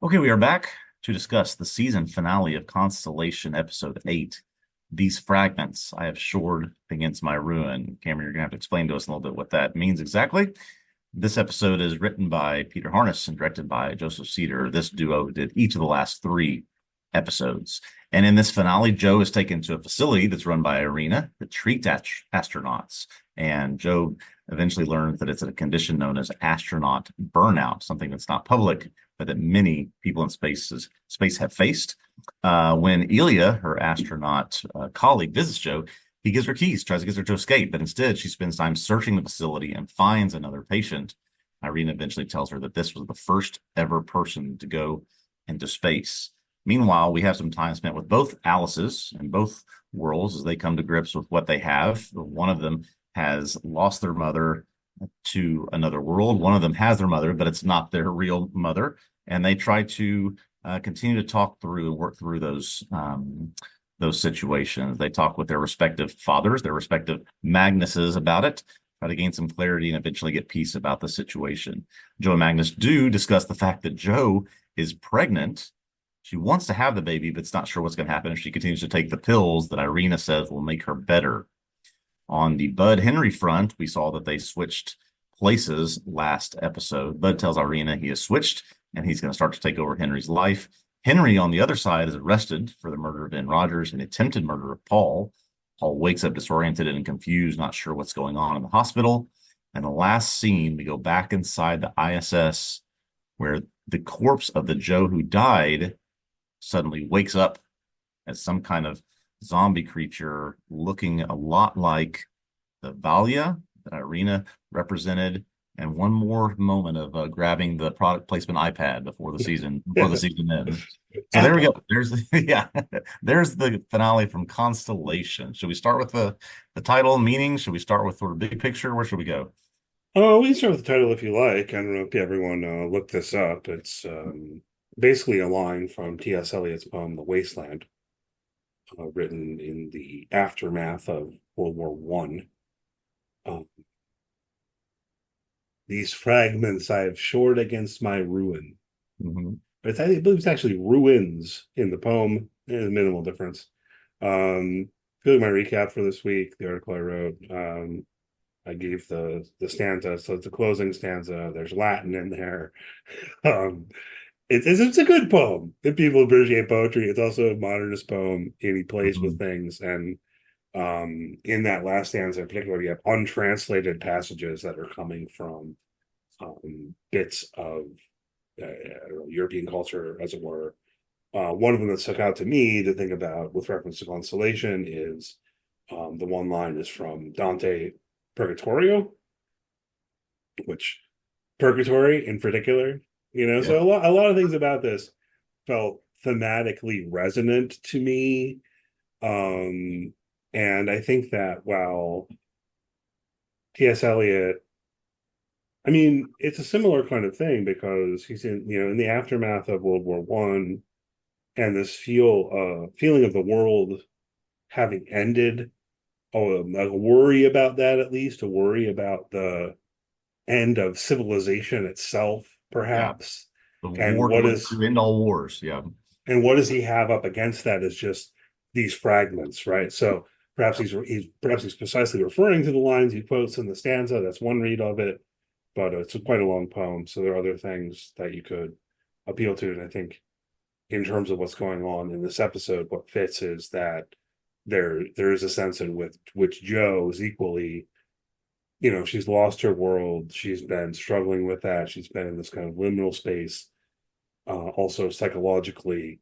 Okay, we are back to discuss the season finale of Constellation, episode 8. These fragments I have shored against my ruin. Cameron, you're going to have to explain to us a little bit what that means exactly. This episode is written by Peter Harness and directed by Joseph Cedar. This duo did each of the last 3 episodes. And in this finale, Joe is taken to a facility that's run by Irina that treats astronauts. And Joe eventually learns that it's a condition known as astronaut burnout, something that's not public, but that many people in space have faced. When Eliot, her astronaut colleague, visits Joe, he gives her keys, tries to get her to escape, but instead she spends time searching the facility and finds another patient. Irina eventually tells her that this was the first ever person to go into space. Meanwhile, we have some time spent with both Alices in both worlds as they come to grips with what they have. One of them has lost their mother to another world. One of them has their mother, but it's not their real mother. And they try to continue to talk through and work through those situations. They talk with their respective fathers, their respective Magnuses about it, try to gain some clarity and eventually get peace about the situation. Joe and Magnus do discuss the fact that Joe is pregnant. She wants to have the baby, but it's not sure what's going to happen if she continues to take the pills that Irina says will make her better. On the Bud Henry front, we saw that they switched places last episode. Bud tells Irina he has switched and he's going to start to take over Henry's life. Henry, on the other side, is arrested for the murder of Ben Rogers and attempted murder of Paul. Paul wakes up disoriented and confused, not sure what's going on in the hospital. And the last scene, we go back inside the ISS where the corpse of the Joe who died suddenly wakes up as some kind of zombie creature looking a lot like the Valia that Irina represented. And one more moment of grabbing the product placement iPad before the season ends. So there we go. There's there's the finale from Constellation. Should we start with the title meaning? Should we start with sort of big picture? Where should we go? Oh, we can start with the title if you like. I don't know if everyone looked this up. It's basically a line from T.S. Eliot's poem "The Wasteland," written in the aftermath of World War One. These fragments I have shored against my ruin. Mm-hmm. But I believe it's actually ruins in the poem. There's a minimal difference. Feeling my recap for this week, the article I wrote, I gave the stanza. So it's a closing stanza. There's Latin in there. It's a good poem. If people appreciate poetry, it's also a modernist poem, and he plays with things. And in that last stanza in particular, you have untranslated passages that are coming from bits of European culture, as it were. One of them that stuck out to me to think about with reference to Constellation is the one line is from Dante Purgatorio, which Purgatory in particular, so a lot of things about this felt thematically resonant to me. And I think that while T.S. Eliot, I mean, it's a similar kind of thing because he's in the aftermath of World War One, and this feeling of the world having ended, a worry about that, at least a worry about the end of civilization itself, perhaps. The And war to end all wars. Yeah. And what does he have up against that is just these fragments, right? So perhaps he's precisely referring to the lines he quotes in the stanza. That's one read of it, but it's quite a long poem. So there are other things that you could appeal to. And I think in terms of what's going on in this episode, what fits is that there is a sense in which Joe is equally, she's lost her world. She's been struggling with that. She's been in this kind of liminal space. Also psychologically,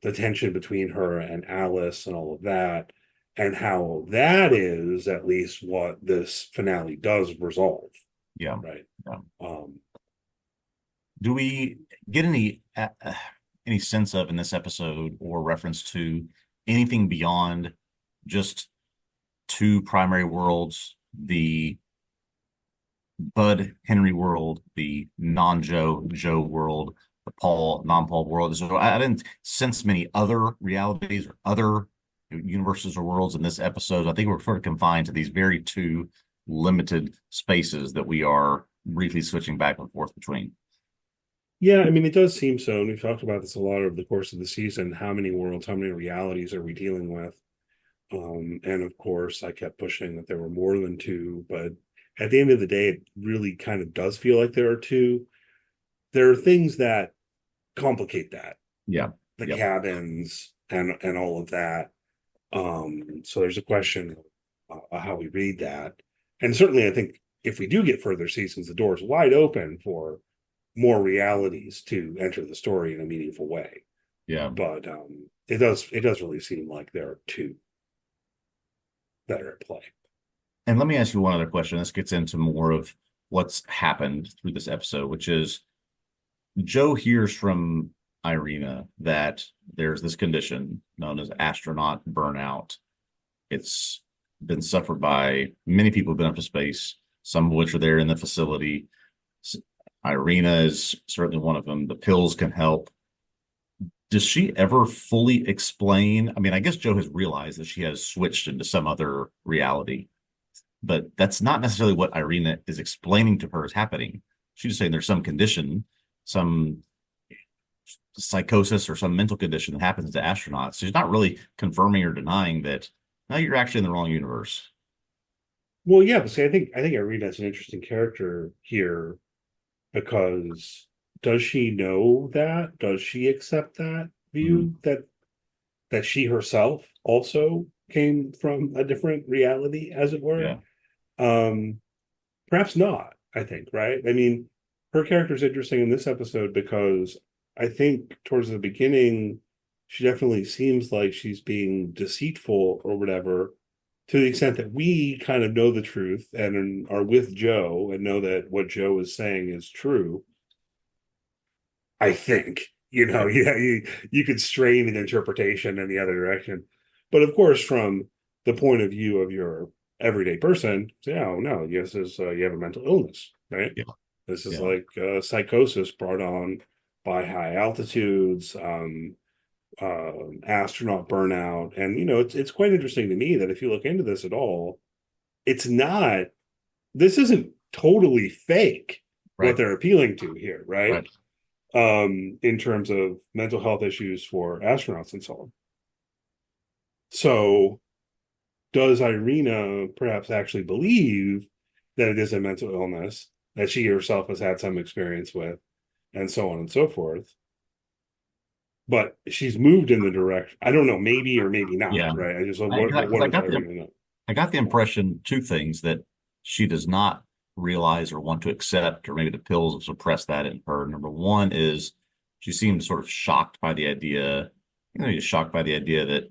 the tension between her and Alice and all of that, and how that is at least what this finale does resolve. Yeah. Right. Yeah. Do we get any sense of in this episode or reference to anything beyond just 2 primary worlds, the Bud Henry world, the non-Joe world, the non-Paul world? So I didn't sense many other realities or other universes or worlds in this episode. I think we're sort of confined to these very 2 limited spaces that we are briefly switching back and forth between. Yeah, I mean, it does seem so. And we've talked about this a lot over the course of the season. How many worlds, how many realities are we dealing with? And of course, I kept pushing that there were more than two. But at the end of the day, it really kind of does feel like there are two. There are things that complicate that, Yeah. the Yep. cabins and all of that. So there's a question of how we read that. And certainly, I think if we do get further seasons, the door is wide open for more realities to enter the story in a meaningful way. Yeah. But it does really seem like there are two that are at play. And let me ask you one other question. This gets into more of what's happened through this episode, which is Joe hears from Irina that there's this condition known as astronaut burnout. It's been suffered by many people who've been up to space, some of which are there in the facility. Irina is certainly one of them. The pills can help. Does she ever fully explain? I mean, I guess Joe has realized that she has switched into some other reality, but that's not necessarily what Irina is explaining to her is happening. She's just saying there's some condition, some psychosis or some mental condition that happens to astronauts. She's not really confirming or denying that, no, you're actually in the wrong universe. Well, yeah, but see, I think Irina's an interesting character here because does she know that? Does she accept that Mhm. view that she herself also came from a different reality, as it were? Yeah. Um, Perhaps not, I think, right? I mean, her character is interesting in this episode because I think towards the beginning, she definitely seems like she's being deceitful or whatever, to the extent that we kind of know the truth and are with Joe and know that what Joe is saying is true. I think, Right. yeah, you could strain an interpretation in the other direction. But of course, from the point of view of your everyday person, say, oh, no, yes, you have a mental illness, right? Yeah. This is Yeah. like psychosis brought on by high altitudes, astronaut burnout. And, it's quite interesting to me that if you look into this at all, it's not, this isn't totally fake what Right. they're appealing to here, right? Right. In terms of mental health issues for astronauts and so on. So, does Irina perhaps actually believe that it is a mental illness that she herself has had some experience with, and so on and so forth? But she's moved in the direction. I don't know, maybe or maybe not, Yeah. right? I just I, what because does Irina know? I got the impression two things that she does not realize or want to accept, or maybe the pills have suppressed that in her. Number one is she seems sort of shocked by the idea, just shocked by the idea that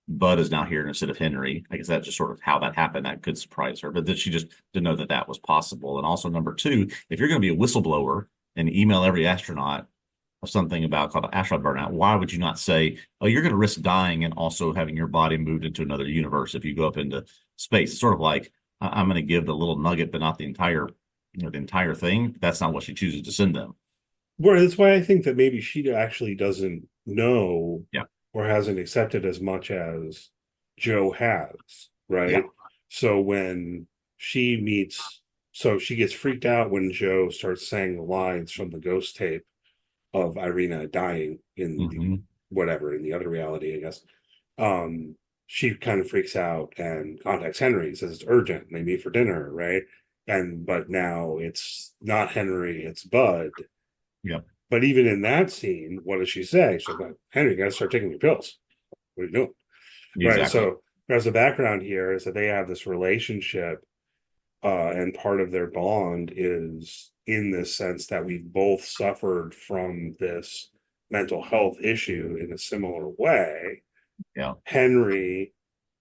Bud is now here instead of Henry. I guess that's just sort of how that happened. That could surprise her, but that she just didn't know that that was possible. And also, number two, if you're going to be a whistleblower and email every astronaut of something about called astronaut burnout, why would you not say, oh, you're going to risk dying and also having your body moved into another universe if you go up into space? It's sort of like I'm going to give the little nugget, but not the entire, the entire thing. That's not what she chooses to send them. Well, that's why I think that maybe she actually doesn't know Yeah. or hasn't accepted as much as Joe has, Yeah. right? So when she meets, so she gets freaked out when Joe starts saying the lines from the ghost tape of Irina dying in the Hmm. whatever, in the other reality, I guess. Um, she kind of freaks out and contacts Henry, says it's urgent, and they meet for dinner, right? But now it's not Henry, it's Bud. Yep. But even in that scene, what does she say? She's like, Henry, you gotta start taking your pills. What are you doing? Right. Exactly. So as the background here is that they have this relationship, and part of their bond is in this sense that we both suffered from this mental health issue in a similar way. Yeah. Henry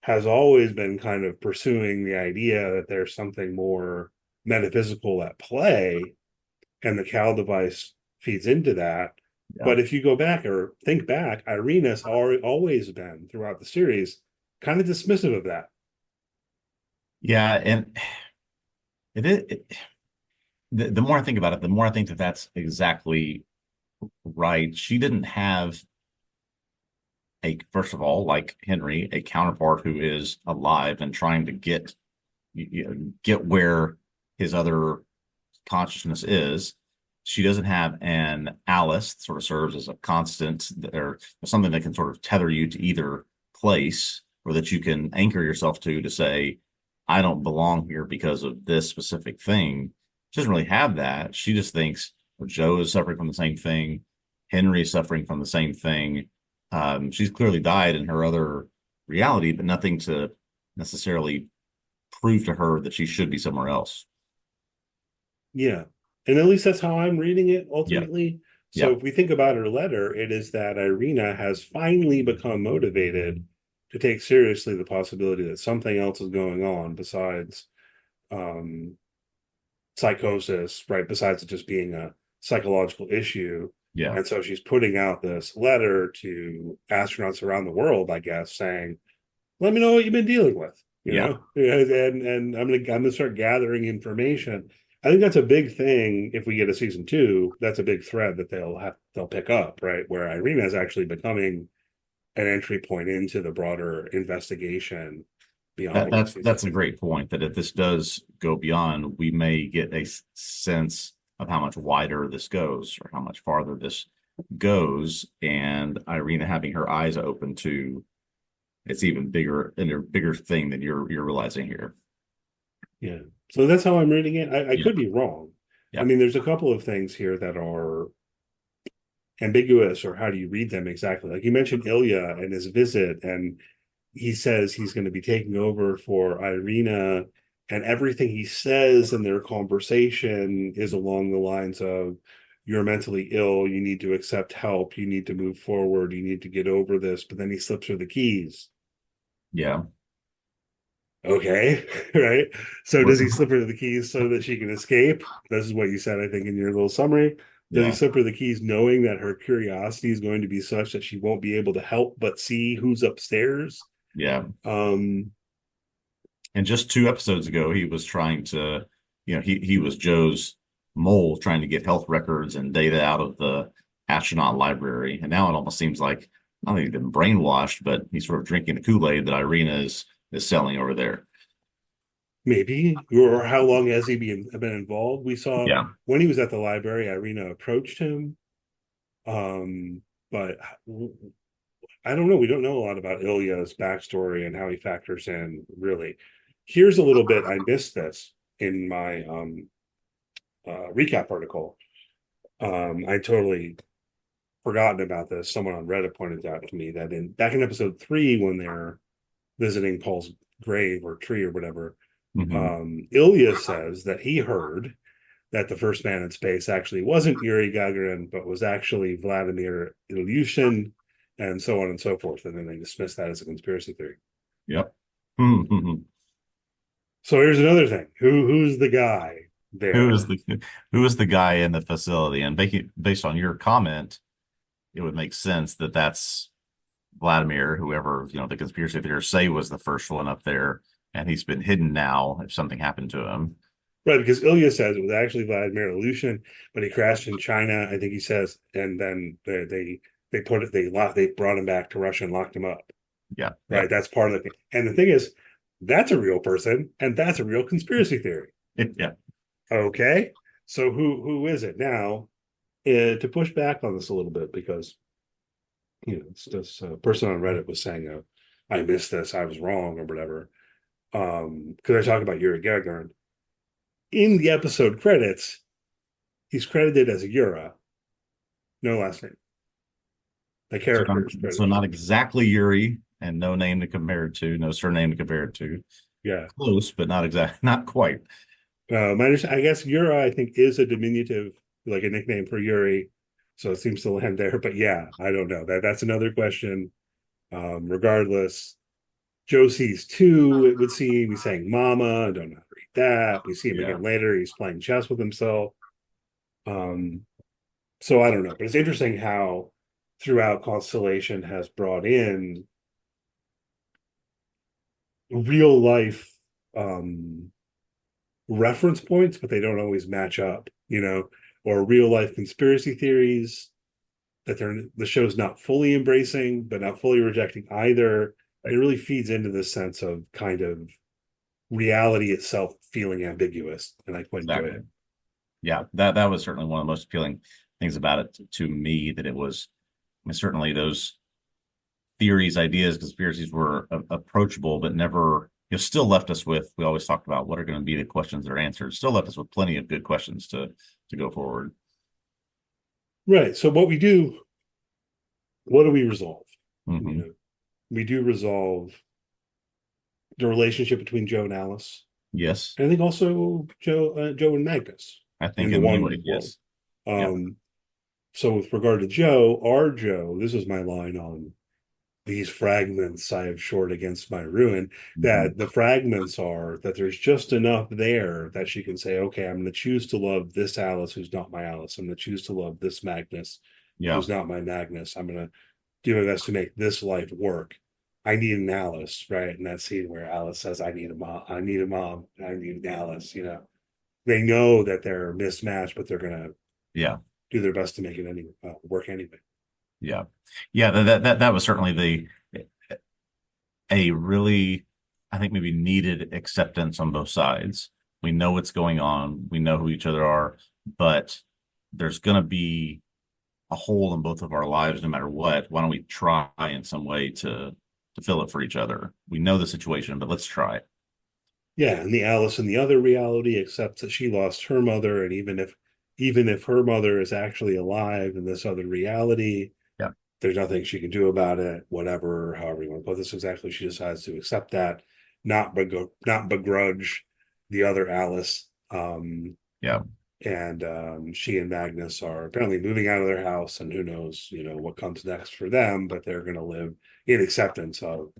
has always been kind of pursuing the idea that there's something more metaphysical at play, and the Cal device feeds into that. Yeah. But if you go back or think back, Irina's always been throughout the series kind of dismissive of that. Yeah. And it is. The more I think about it, the more I think that that's exactly right. She didn't have first of all, like Henry, a counterpart who is alive and trying to get where his other consciousness is. she doesn't have an Alice that sort of serves as a constant or something that can sort of tether you to either place or that you can anchor yourself to say, I don't belong here because of this specific thing. She doesn't really have that. She just thinks well, Joe is suffering from the same thing. Henry is suffering from the same thing. She's clearly died in her other reality, but nothing to necessarily prove to her that she should be somewhere else. Yeah. And at least that's how I'm reading it Yeah. ultimately. So Yeah. if we think about her letter, it is that Irina has finally become motivated to take seriously the possibility that something else is going on besides um, psychosis, right? Besides it just being a psychological issue. Yeah. And so she's putting out this letter to astronauts around the world, I guess, saying, let me know what you've been dealing with, Yeah. and I'm gonna start gathering information. I think that's a big thing. If we get a season two, that's a big thread that they'll pick up, right? Where Irina is actually becoming an entry point into the broader investigation beyond That, what we that's see so that's a far. great point that if this does go beyond, we may get a sense of how much wider this goes or how much farther this goes. And Irina having her eyes open to it's even bigger and a bigger thing than you're realizing here. Yeah. So that's how I'm reading it. I Yeah. could be wrong. I Yeah. mean, there's a couple of things here that are ambiguous, or how do you read them exactly? Like you mentioned Ilya and his visit, and he says he's going to be taking over for Irina, and everything he says in their conversation is along the lines of, you're mentally ill, you need to accept help, you need to move forward, you need to get over this. But then he slips her the keys. Yeah. Okay, right. So What- does he slip her the keys so that she can escape? This is what you said, I think, in your little summary. Does he Yeah. slip her the keys knowing that her curiosity is going to be such that she won't be able to help but see who's upstairs? Yeah. Um, And just 2 episodes ago, he was trying to, he was Joe's mole trying to get health records and data out of the astronaut library. And now it almost seems like I don't think he's been brainwashed, but he's sort of drinking the Kool-Aid that Irina is selling over there. Maybe, or how long has he been involved? We saw Yeah. when he was at the library, Irina approached him. But I don't know. We don't know a lot about Ilya's backstory and how he factors in, really. Here's a little bit. I missed this in my recap article. I totally forgotten about this. Someone on Reddit pointed out to me that back in episode 3, when they're visiting Paul's grave or tree or whatever, Hmm. Ilya says that he heard that the first man in space actually wasn't Yuri Gagarin, but was actually Vladimir Ilyushin, and so on and so forth. And then they dismiss that as a conspiracy theory. Yep. Hmm. So here's another thing: who's the guy Who there? is the who is the guy in the facility? And based on your comment, it would make sense that that's Vladimir, whoever, the conspiracy theorists say was the first one up there, and he's been hidden now if something happened to him. Right, because Ilya says it was actually Vladimir Ilyushin, but he crashed in China. I think he says, and then they brought him back to Russia and locked him up. Yeah, yeah, Right, that's part of the thing. And the thing is, that's a real person, and that's a real conspiracy theory. yeah, Okay, so who is it now? To push back on this a little bit, because this person on Reddit was saying, "I missed this, I was wrong," or whatever. Because I talk about Yuri Gagarin in the episode credits, he's credited as a Yura, no last name. The So not, character is so credited as not Yura. exactly Yuri, and no name to compare it to, no surname to compare it to. Yeah. Close, but not exact, not quite. I guess Yura, I think, is a diminutive, like a nickname for Yuri, so it seems to land there. But yeah, I don't know. That's another question. Regardless, Joe sees two. It would seem he's saying "Mama." I don't know how to read that. We see him Yeah, again later. He's playing chess with himself. Um, so I don't know, but it's interesting how throughout Constellation has brought in real life um reference points, but they don't always match up, or real life conspiracy theories that the show's not fully embracing, but not fully rejecting either. It right. really feeds into this sense of kind of reality itself feeling ambiguous, and I quite enjoy Exactly. it. Yeah, that was certainly one of the most appealing things about it to me, that it was, I mean, certainly those theories, ideas, conspiracies were approachable, but never, still left us with, we always talked about what are going to be the questions that are answered, still left us with plenty of good questions to go forward. Right. So what do we resolve? You Hmm. know, we do resolve the relationship between Joe and Alice. Yes, And I think also Joe and Magnus I think in the in many ways, one world. yes. Yeah. Um, so with regard to Joe, our Joe, this is my line on these fragments I have shored against my ruin, Hmm. that the fragments are that there's just enough there that she can say, okay, I'm going to choose to love this Alice who's not my Alice. I'm going to choose to love this Magnus Yeah. who's not my Magnus. I'm going to do my best to make this life work. I need an Alice, right? And that scene where Alice says, I need a mom, I need a mom, I need an Alice, they know that they're mismatched, but they're going to Yeah. do their best to make it work anyway. Yeah. Yeah. That was certainly a really, I think, maybe needed acceptance on both sides. We know what's going on. We know who each other are, but there's going to be a hole in both of our lives no matter what. Why don't we try in some way to fill it for each other? We know the situation, but let's try it. Yeah, and the Alice in the other reality accepts that she lost her mother, and even if her mother is actually alive in this other reality, Yeah. there's nothing she can do about it. Whatever, however you want to put this, exactly, she decides to accept that, not begrudge the other Alice. Yeah. And she and Magnus are apparently moving out of their house, and who knows, what comes next for them, but they're going to live in acceptance of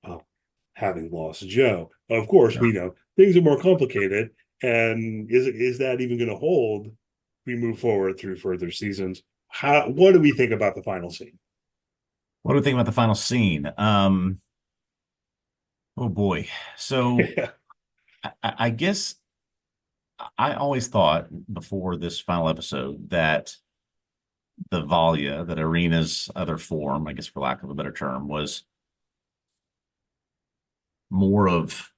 uh, having lost Joe. Of course, Yeah. we know things are more complicated, and is that even going to hold? We move forward through further seasons. What do we think about the final scene? What do we think about the final scene? Oh boy. So Yeah, I guess I always thought before this final episode that the Valia, that Irina's other form, I guess for lack of a better term, was more of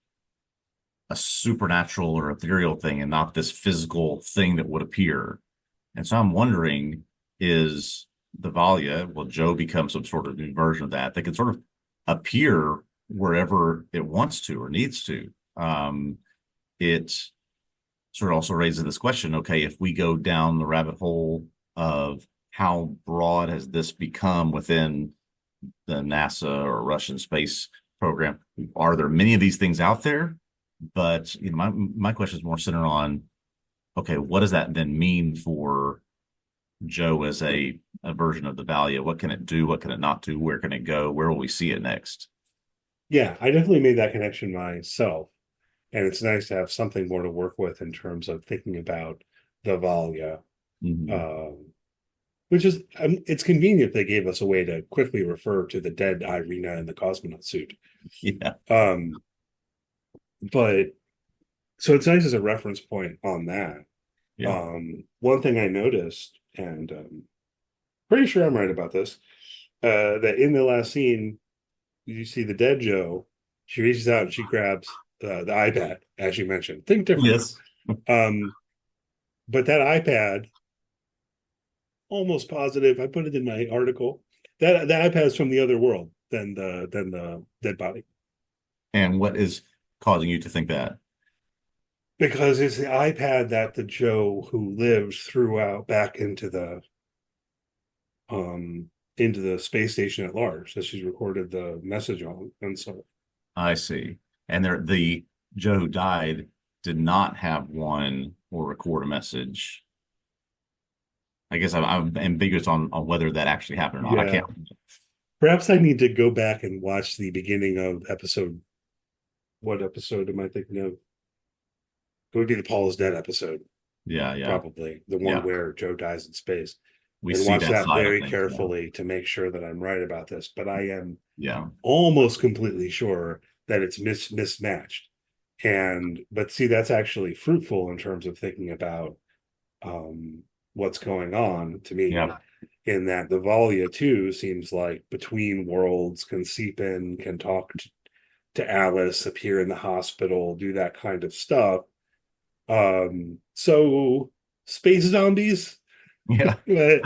a supernatural or ethereal thing and not this physical thing that would appear. And so I'm wondering, is the Valia, will Joe become some sort of new version of that can sort of appear wherever it wants to or needs to? It sort of also raises this question, okay, if we go down the rabbit hole of how broad has this become within the NASA or Russian space program, are there many of these things out there? But my question is more centered on, okay, what does that then mean for Joe as a version of the Valia? What can it do? What can it not do? Where can it go? Where will we see it next? yeah, I definitely made that connection myself, and it's nice to have something more to work with in terms of thinking about the Valia. Mhm. Um, which is, it's convenient they gave us a way to quickly refer to the dead Irina in the cosmonaut suit. Yeah, Um, but so it's nice as a reference point on that. yeah, One thing I noticed, and pretty sure I'm right about this, that in the last scene, you see the dead Joe. She reaches out and she grabs the iPad, as you mentioned. Think different. yes, Um, but that iPad, almost positive, I put it in my article. That iPad is from the other world than the dead body. and what is causing you to think that? Because it's the iPad that the Joe who lives threw out back um into the space station at large that she's recorded the message on. And so I see. And the Joe who died did not have one or record a message. I guess I'm ambiguous on whether that actually happened or not. I yeah, can't. perhaps I need to go back and watch the beginning of episode. What episode am I thinking of? It would be the Paul is Dead episode, Yeah, yeah, probably the one yeah. where Joe dies in space, We and see watch that that side of very things. Yeah, carefully to make sure that I'm right about this. But I am yeah, almost completely sure that it's mismatched. And but see, that's actually fruitful in terms of thinking about what's going on to me, yeah, in that the Valia too seems like between worlds, can seep in, can talk to Alice, appear in the hospital, do that kind of stuff. So space zombies. Yeah. But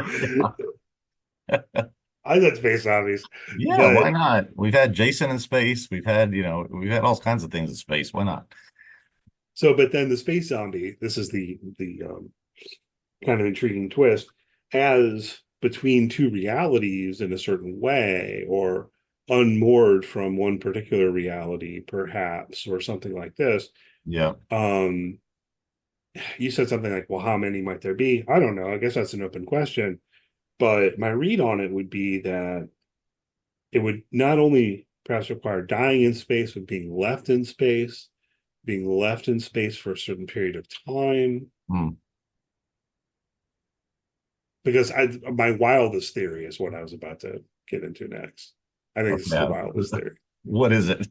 I said space zombies, Yeah, but why not? We've had Jason in space. We've had all kinds of things in space. Why not? but then the space zombie. This is the kind of intriguing twist, as between two realities in a certain way, or unmoored from one particular reality, perhaps, or something like this. Yeah. Um, you said something like, well, how many might there be? I don't know. I guess that's an open question. But my read on it would be that it would not only perhaps require dying in space, but being left in space for a certain period of time. Hmm. Because my wildest theory is what I was about to get into next. I think this is the Yeah. wildest theory. What is it?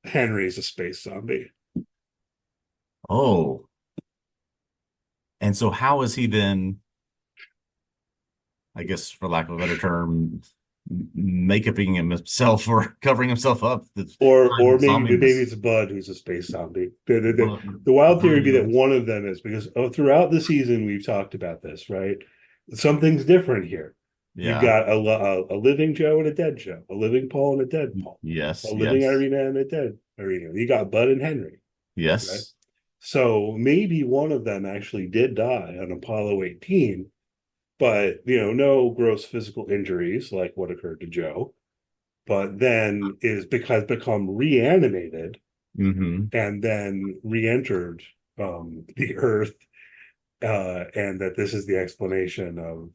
Henry's a space zombie. Oh, and so how has he been, I guess, for lack of a better term, makeuping himself or covering himself up? That's Or maybe zombiness. it's Bud who's a space zombie. The wild theory would be that one of them is, because throughout the season we've talked about this, right? Something's different here. You've Yeah. got a living Joe and a dead Joe, a living Paul and a dead Paul, a Yes. living Yes. Irina and a dead Irina. You got Bud and Henry, right? Yes. So maybe one of them actually did die on Apollo 18, but no gross physical injuries like what occurred to Joe, but then is because become reanimated Hmm. and then re-entered the Earth, and that this is the explanation of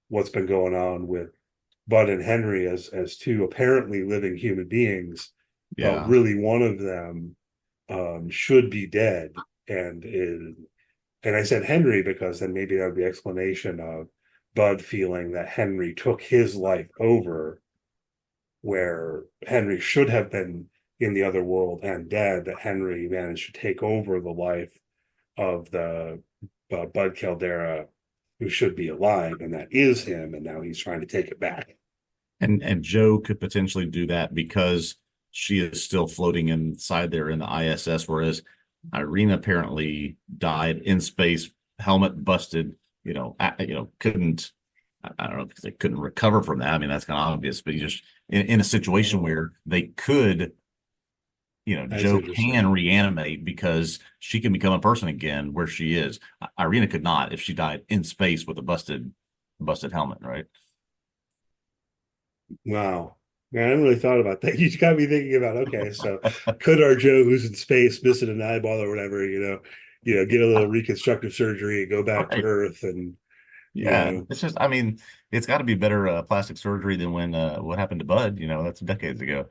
what's been going on with Bud and Henry as two apparently living human beings, but Yeah. really one of them should be dead and is. And I said Henry because then maybe that would be the explanation of Bud feeling that Henry took his life over, where Henry should have been in the other world and dead, that Henry managed to take over the life of the Bud Caldera, who should be alive, and that is him, and now he's trying to take it back. And Joe could potentially do that because she is still floating inside there in the ISS, whereas Irina apparently died in space, helmet busted, couldn't, I don't know if they couldn't recover from that. I mean, that's kind of obvious, but you just in a situation Oh, where they could, that's Joe interesting. can reanimate because she can become a person again where she is. Irina could not if she died in space with a busted helmet, right? Wow. Man, I haven't really thought about that. You got me thinking about, okay, so could our Joe who's in space missing an eyeball or whatever, get a little reconstructive surgery and go back to Right. Earth and you Yeah, know, it's just, I mean, it's got to be better plastic surgery than when what happened to Bud. That's decades ago.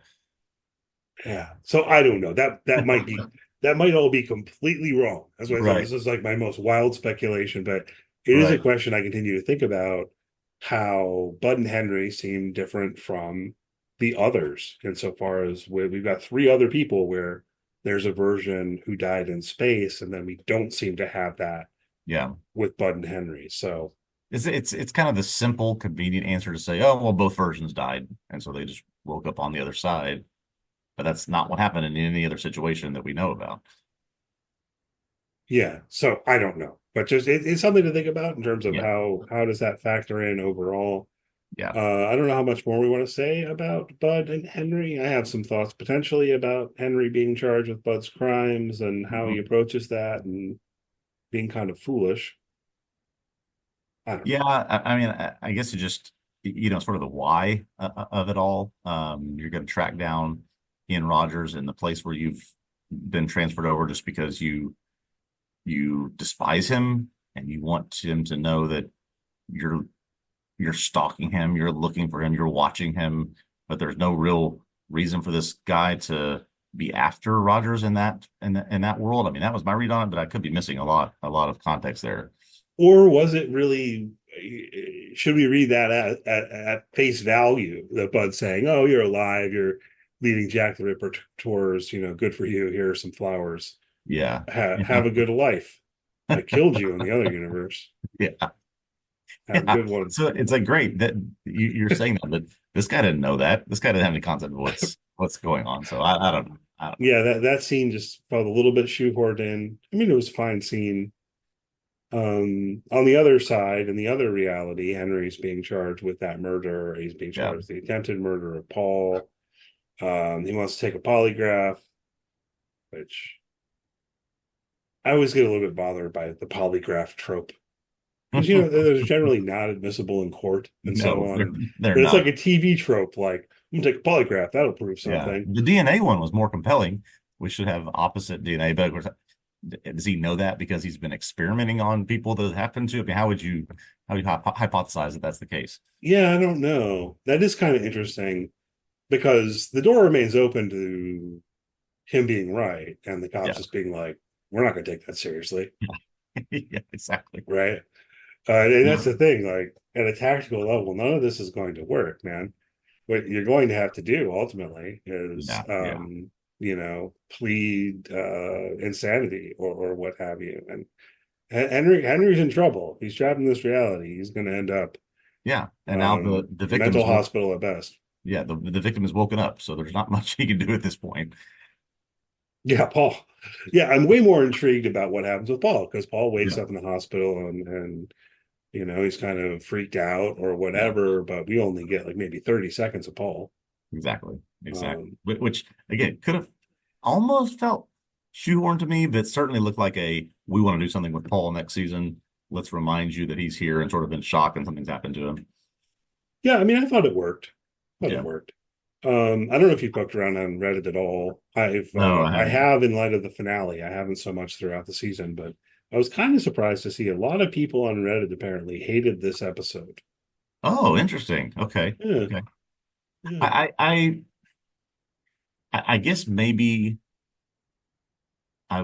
yeah. So I don't know. That might all be completely wrong. That's why I said Right, this is like my most wild speculation, but it is a right. question I continue to think about, how Bud and Henry seem different from the others insofar as we've got three other people where there's a version who died in space, and then we don't seem to have that Yeah. with Bud and Henry. So It's kind of the simple, convenient answer to say, oh, well, both versions died, and so they just woke up on the other side. But that's not what happened in any other situation that we know about. yeah, so I don't know, but just it's something to think about in terms of Yeah, how does that factor in overall. yeah. I don't know how much more we want to say about Bud and Henry. I have some thoughts potentially about Henry being charged with Bud's crimes and how he Mhm. approaches that and being kind of foolish. I don't know. Yeah, I mean, I guess it just, sort of the why of it all. You're going to track down Ian Rogers in the place where you've been transferred over just because you despise him and you want him to know that you're you're stalking him, you're looking for him, you're watching him, but there's no real reason for this guy to be after Rogers in that world. I mean, that was my read on it, but I could be missing a lot of context there. Or was it really? Should we read that at face value? That Bud saying, "Oh, you're alive. You're leading Jack the Ripper tours. Good for you. Here are some flowers. Yeah. Have a good life. I killed you in the other universe. Yeah. Have a Yeah. good one." So it's like great that you're saying that, but this guy didn't know that. This guy didn't have any concept of what's going on. So I don't know. I don't know. Yeah, that scene just felt a little bit shoehorned in. I mean, it was a fine scene. On the other side, in the other reality, Henry's being charged with that murder. He's being Yeah. charged with the attempted murder of Paul. He wants to take a polygraph, which I always get a little bit bothered by the polygraph trope. Because, they're generally not admissible in court and so No, on. they're But it's like not. a TV trope, like, I'm gonna take a polygraph, that'll prove Yeah. something. The DNA one was more compelling. We should have opposite DNA, but of course, does he know that because he's been experimenting on people that happened to? I mean, how would you hypothesize that that's the case? Yeah, I don't know. That is kind of interesting because the door remains open to him being right and the cops Yeah. just being like, we're not gonna take that seriously, Yeah, exactly. right? And Yeah. that's the thing, like at a tactical level, none of this is going to work, man. What you're going to have to do ultimately is, Yeah. Yeah. plead insanity or what have you. And Henry's in trouble. He's trapped in this reality. He's going to end up Yeah. And now the victim mental is woke. hospital at best. Yeah, the victim is woken up, so there's not much he can do at this point. Yeah, Paul. Yeah, I'm way more intrigued about what happens with Paul because Paul wakes Yeah. up in the hospital and he's kind of freaked out or Yeah. whatever, but we only get like maybe 30 seconds of Paul. Exactly. Exactly. Um, Which again could have almost felt shoehorned to me, but certainly looked like a we want to do something with Paul next season. Let's remind you that he's here and sort of in shock and something's happened to him. yeah, I mean, I thought it worked. I thought it Yeah. worked. I don't know if you poked around on Reddit at all. No, I I haven't. have in light of the finale. I haven't so much throughout the season, but I was kind of surprised to see a lot of people on Reddit apparently hated this episode. Oh, interesting. Okay. Yeah, Okay. yeah, I guess maybe I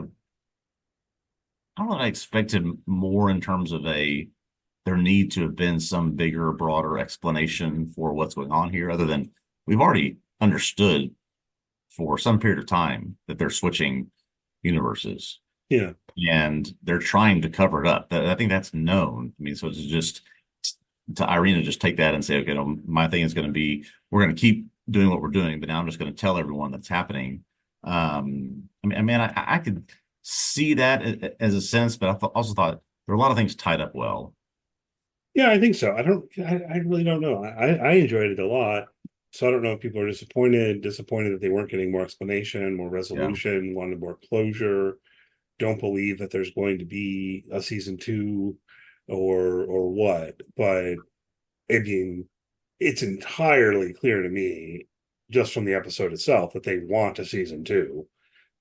don't know. I expected more in terms of there need to have been some bigger, broader explanation for what's going on here, other than we've already understood for some period of time that they're switching universes yeah, and they're trying to cover it up. I think that's known. I mean, so it's just to Irina just take that and say, okay, no, my thing is going to be we're going to keep doing what we're doing, but now I'm just going to tell everyone that's happening. I could see that as a sense, but also thought there are a lot of things tied up well. yeah. I think so. I really don't know. I enjoyed it a lot. So I don't know if people are disappointed that they weren't getting more explanation, more Yeah. resolution, wanted more closure. Don't believe that there's going to be a season two or what. But I mean, it's entirely clear to me just from the episode itself that they want a season two.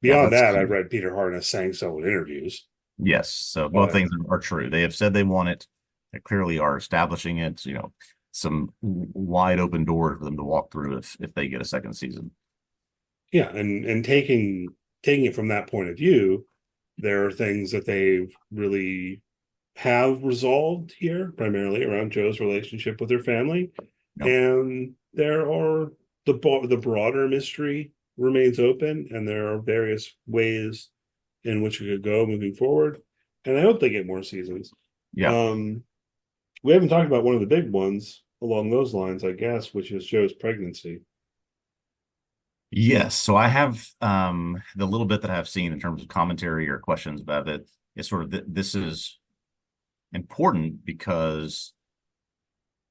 Yeah, Beyond that's that, I've key. read Peter Harness saying so in interviews. Yes. So both But things are true. They have said they want it. They clearly are establishing it, some wide open door for them to walk through if they get a second season. yeah, and taking it from that point of view, there are things that they've really have resolved here, primarily around Joe's relationship with her family. Yep. And there are the broader mystery remains open, and there are various ways in which we could go moving forward. And I hope they get more seasons. Yeah. Um, we haven't talked about one of the big ones along those lines, I guess, which is Joe's pregnancy. Yes. So I have the little bit that I've seen in terms of commentary or questions about it is sort of this is important because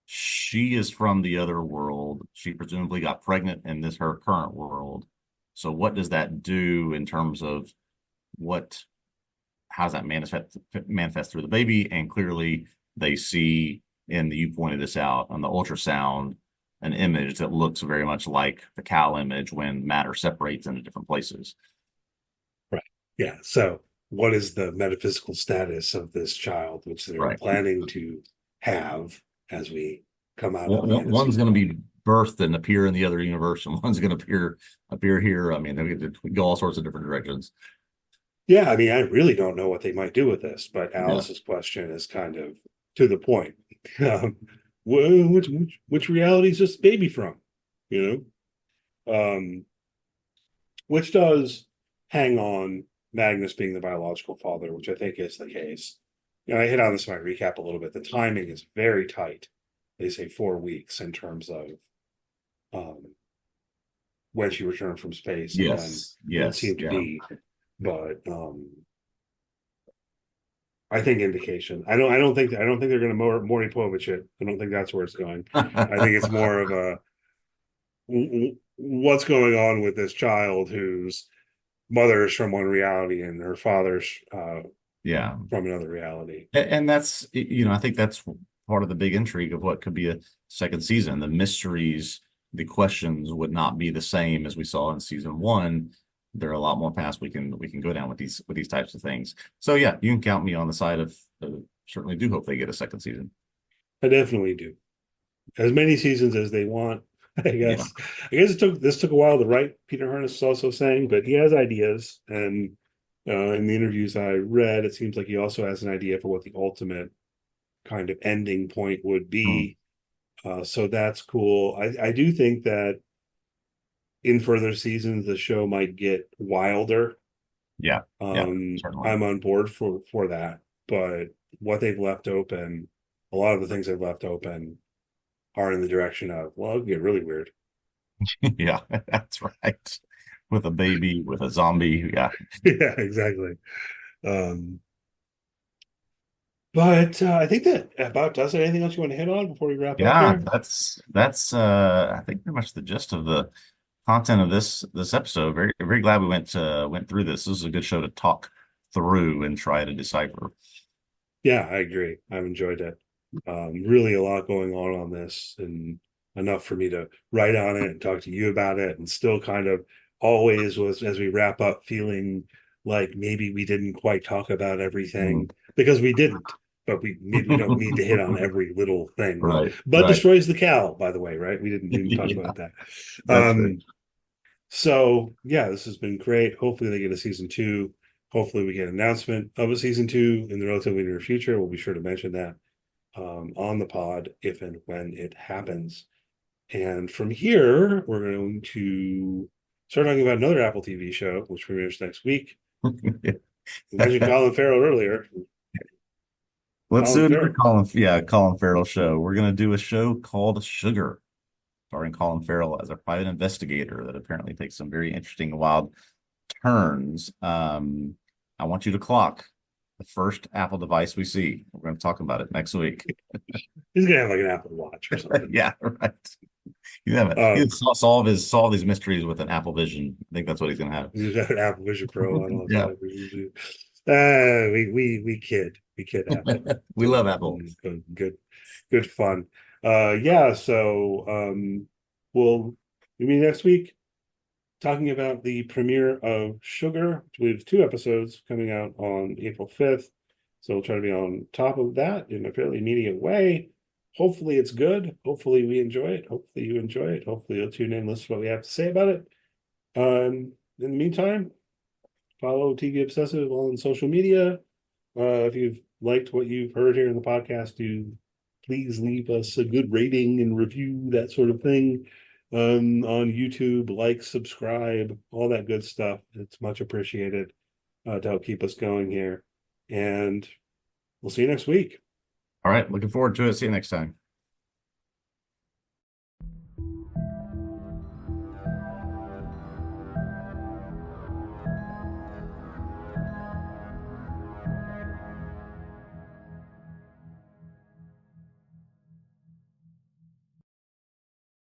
she is from the other world. She presumably got pregnant in her current world. So what does that do in terms of what how's that manifest through the baby? And clearly they see, and you pointed this out on the ultrasound, an image that looks very much like the cow image when matter separates into different places. Right. Yeah. So, what is the metaphysical status of this child, which they're Right. planning to have as we come out of the end of One's season going to one? be birthed and appear in the other universe, and one's going to appear here. I mean, they go all sorts of different directions. Yeah. I mean, I really don't know what they might do with this, but Yeah. Alice's question is kind of to the point. Um, which reality is this baby from? You which does hang on Magnus being the biological father, which I think is the case. I hit on this in my recap a little bit. The timing is very tight. They say 4 weeks in terms of um, when she returned from space, and then Yes. what Yes. seemed to Yeah. be. But I think indication. I don't think they're going to Maury Povich it. I don't think that's where it's going. I think it's more of a what's going on with this child whose mother is from one reality and her father's Yeah. from another reality. And that's, I think that's part of the big intrigue of what could be a second season. The mysteries, the questions would not be the same as we saw in season one. There are a lot more paths we can go down with these types of things. So yeah, you can count me on the side of certainly do hope they get a second season. I definitely do. As many seasons as they want. I Yeah. guess. I guess this took a while to write. Peter Harness is also saying, but he has ideas, and in the interviews I read, it seems like he also has an idea for what the ultimate kind of ending point would Mm. be. So that's cool. I do think that in further seasons, the show might get wilder. Yeah. Yeah. Certainly. I'm on board for that, but what they've left open, a lot of the things they've left open are in the direction of, well, it'll get really weird. Yeah, that's right. With a baby, with a zombie. Yeah. Yeah, exactly. Um, but I think that about does it. Anything else you want to hit on before we wrap up Yeah, here? that's I think pretty much the gist of the content of this episode. Very very glad we went through this. This is a good show to talk through and try to decipher. Yeah, I agree. I've enjoyed it. Really a lot going on this, and enough for me to write on it and talk to you about it, and still kind of always was as we wrap up feeling like maybe we didn't quite talk about Mm. everything because we didn't, but we maybe we don't need to hit on every little thing. Well, Right, Bud right. destroys the cow, by the way, right? We didn't talk Yeah, about that. that's right. So yeah, this has been great. Hopefully they get a season two. Hopefully we get an announcement of a season two in the relatively near future. We'll be sure to mention that on the pod if and when it happens. And from here, we're going to start talking about another Apple TV show, which premieres next week. We mentioned Colin Farrell earlier. Let's Colin do another Farrell. Colin Farrell show. We're gonna do a show called Sugar, starring Colin Farrell as a private investigator that apparently takes some very interesting, wild turns. I want you to clock the first Apple device we see. We're going to talk about it next week. He's gonna have like an Apple Watch or something. Yeah, right. He's have it. Um, Solve these mysteries with an Apple Vision. I think that's what he's going to have. he's got an Apple Vision Pro. I don't know. Yeah, We kid Apple. we love Apple. Good fun. Yeah. So we'll meet next week talking about the premiere of Sugar, which we have 2 episodes coming out on April 5th. So we'll try to be on top of that in a fairly immediate way. Hopefully it's good. Hopefully we enjoy it. Hopefully you enjoy it. Hopefully you'll tune in and listen to what we have to say about it. In the meantime, follow TV Obsessive on social media. If you've liked what you've heard here in the podcast, do please leave us a good rating and review, that sort of thing. On YouTube, like, subscribe, all that good stuff. It's much appreciated to help keep us going here. And we'll see you next week. All right. Looking forward to it. See you next time.